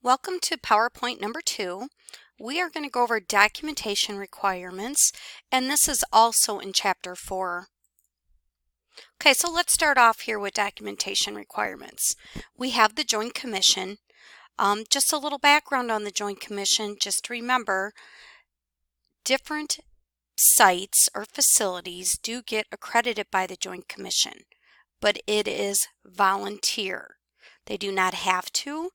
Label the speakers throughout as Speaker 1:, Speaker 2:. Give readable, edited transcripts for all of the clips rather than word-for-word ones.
Speaker 1: Welcome to PowerPoint number 2. We are going to go over documentation requirements, and this is also in Chapter 4. Okay, so let's start off here with documentation requirements. We have the Joint Commission. Just a little background on the Joint Commission, just to remember, different sites or facilities do get accredited by the Joint Commission, but it is volunteer. They do not have to.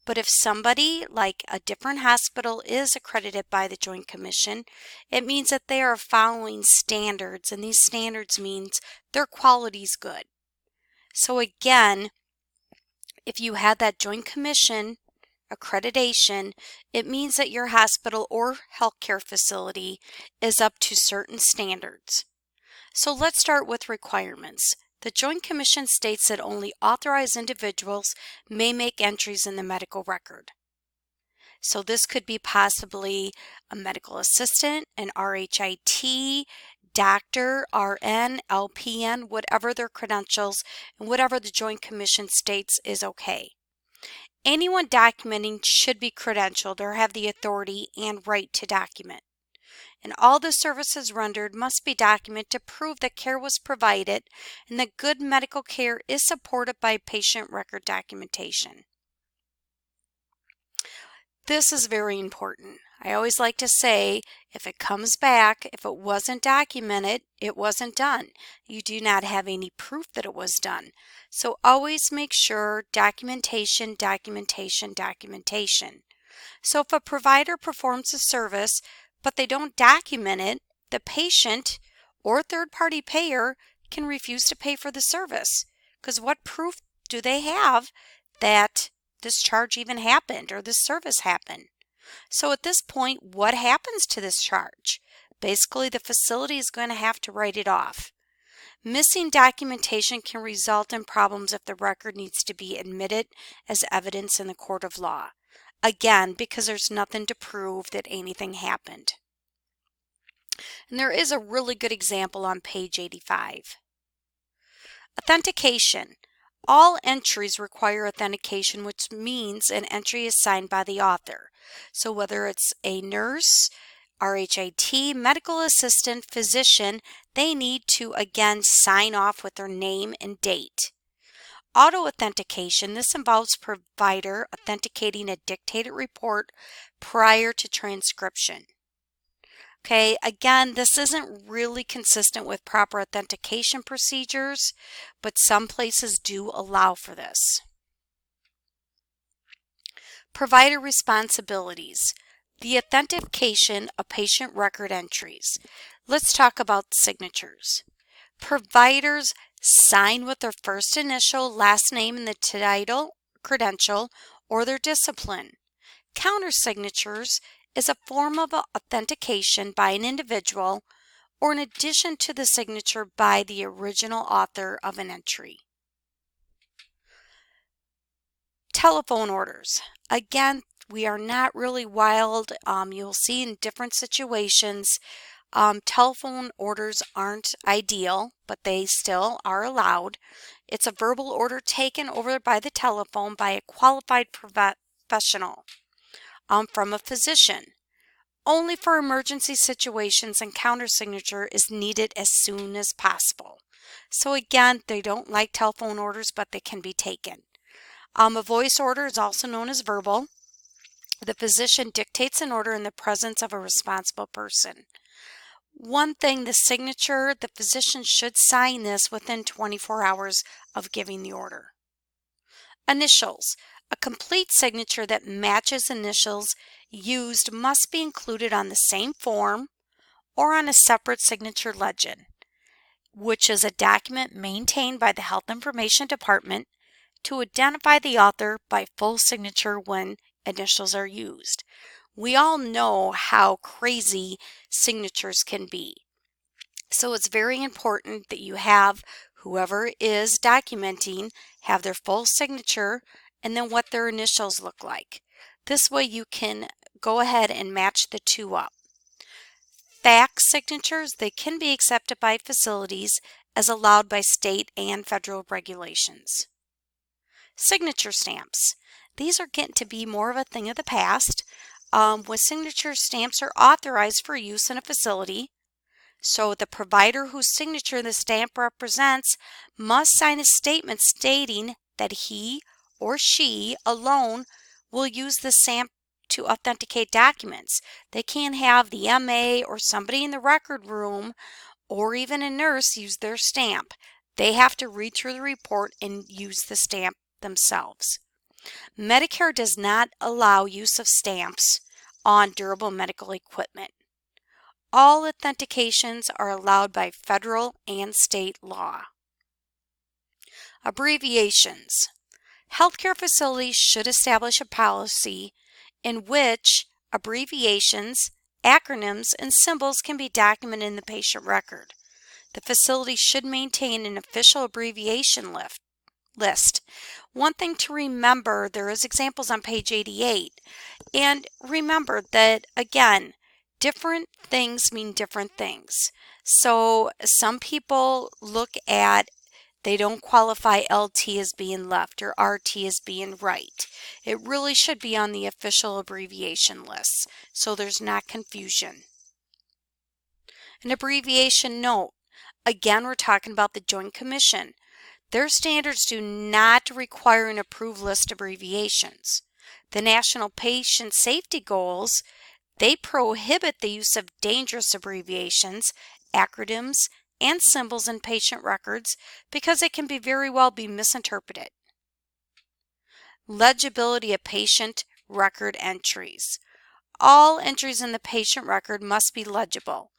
Speaker 1: But if somebody, like a different hospital, is accredited by the Joint Commission, it means that they are following standards, and these standards means their quality is good. So again, if you had that Joint Commission accreditation, it means that your hospital or healthcare facility is up to certain standards. So let's start with requirements. The Joint Commission states that only authorized individuals may make entries in the medical record. So this could be possibly a medical assistant, an RHIT, doctor, RN, LPN, whatever their credentials and whatever the Joint Commission states is okay. Anyone documenting should be credentialed or have the authority and right to document. And all the services rendered must be documented to prove that care was provided and that good medical care is supported by patient record documentation. This is very important. I always like to say, if it comes back, if it wasn't documented, it wasn't done. You do not have any proof that it was done. So always make sure documentation, documentation, documentation. So if a provider performs a service, but they don't document it, the patient or third-party payer can refuse to pay for the service. Because what proof do they have that this charge even happened or this service happened? So at this point, what happens to this charge? Basically, the facility is going to have to write it off. Missing documentation can result in problems if the record needs to be admitted as evidence in the court of law. Again, because there's nothing to prove that anything happened. And there is a really good example on page 85. Authentication. All entries require authentication, which means an entry is signed by the author. So whether it's a nurse, RHIT, medical assistant, physician, they need to again sign off with their name and date. Auto-authentication, this involves provider authenticating a dictated report prior to transcription. Okay, again, this isn't really consistent with proper authentication procedures, but some places do allow for this. Provider responsibilities. The authentication of patient record entries. Let's talk about signatures. Providers sign with their first initial, last name, and the title, credential, or their discipline. Countersignatures is a form of authentication by an individual or in addition to the signature by the original author of an entry. Telephone orders. Again, we are not really wild. You'll see in different situations telephone orders aren't ideal, but they still are allowed. It's a verbal order taken over by the telephone by a qualified professional from a physician. Only for emergency situations, and countersignature is needed as soon as possible. So again, they don't like telephone orders, but they can be taken. A voice order is also known as verbal. The physician dictates an order in the presence of a responsible person. One thing, the signature, the physician should sign this within 24 hours of giving the order. Initials. A complete signature that matches initials used must be included on the same form or on a separate signature legend, which is a document maintained by the Health Information Department to identify the author by full signature when initials are used. We all know how crazy signatures can be. So it's very important that you have whoever is documenting have their full signature and then what their initials look like. This way you can go ahead and match the two up. Fax signatures, they can be accepted by facilities as allowed by state and federal regulations. Signature stamps. These are getting to be more of a thing of the past. When signature stamps are authorized for use in a facility, so the provider whose signature the stamp represents must sign a statement stating that he or she alone will use the stamp to authenticate documents. They can't have the MA or somebody in the record room or even a nurse use their stamp. They have to read through the report and use the stamp themselves. Medicare does not allow use of stamps on durable medical equipment. All authentications are allowed by federal and state law. Abbreviations. Healthcare facilities should establish a policy in which abbreviations, acronyms, and symbols can be documented in the patient record. The facility should maintain an official abbreviation list. One thing to remember, there is examples on page 88. And remember that, again, different things mean different things. So some people look at, they don't qualify LT as being left or RT as being right. It really should be on the official abbreviation list, so there's not confusion. An abbreviation note. Again, we're talking about the Joint Commission. Their standards do not require an approved list of abbreviations. The National Patient Safety Goals, they prohibit the use of dangerous abbreviations, acronyms, and symbols in patient records because it can very well be misinterpreted. Legibility of patient record entries. All entries in the patient record must be legible.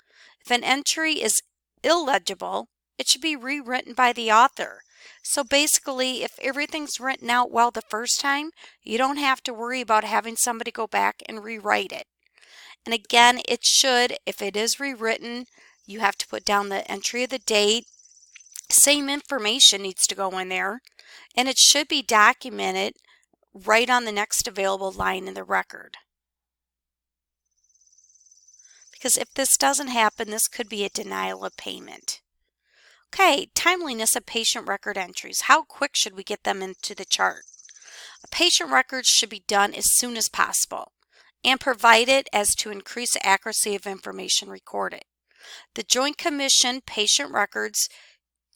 Speaker 1: If an entry is illegible, it should be rewritten by the author. So basically, if everything's written out well the first time, you don't have to worry about having somebody go back and rewrite it. And again, it should, if it is rewritten, you have to put down the entry of the date. Same information needs to go in there, and it should be documented right on the next available line in the record. Because if this doesn't happen, this could be a denial of payment. Okay, timeliness of patient record entries. How quick should we get them into the chart? Patient records should be done as soon as possible and provided as to increase the accuracy of information recorded. The Joint Commission patient records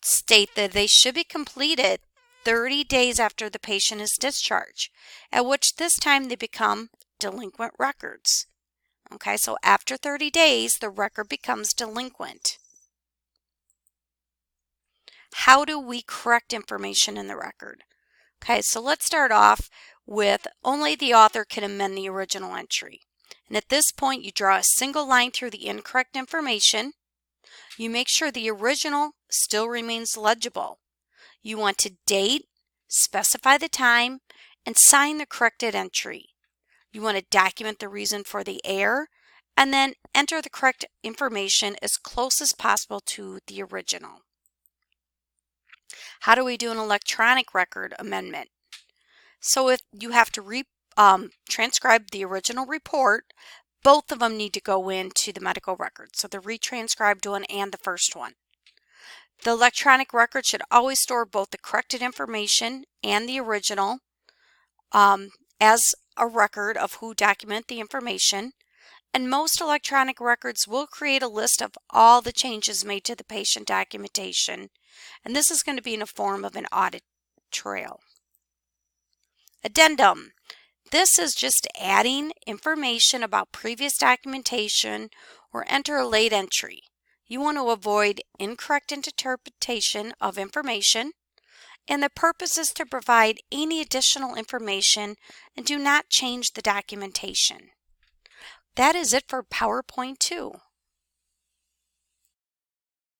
Speaker 1: state that they should be completed 30 days after the patient is discharged, at which this time they become delinquent records. Okay, so after 30 days, the record becomes delinquent. How do we correct information in the record? Okay, so let's start off with only the author can amend the original entry. And at this point, you draw a single line through the incorrect information. You make sure the original still remains legible. You want to date, specify the time, and sign the corrected entry. You want to document the reason for the error, and then enter the correct information as close as possible to the original. How do we do an electronic record amendment? So if you have to transcribe the original report, both of them need to go into the medical record. So the retranscribed one and the first one. The electronic record should always store both the corrected information and the original as a record of who documented the information. And most electronic records will create a list of all the changes made to the patient documentation. And this is going to be in the form of an audit trail. Addendum. This is just adding information about previous documentation or enter a late entry. You want to avoid incorrect interpretation of information, and the purpose is to provide any additional information and do not change the documentation. That is it for PowerPoint 2.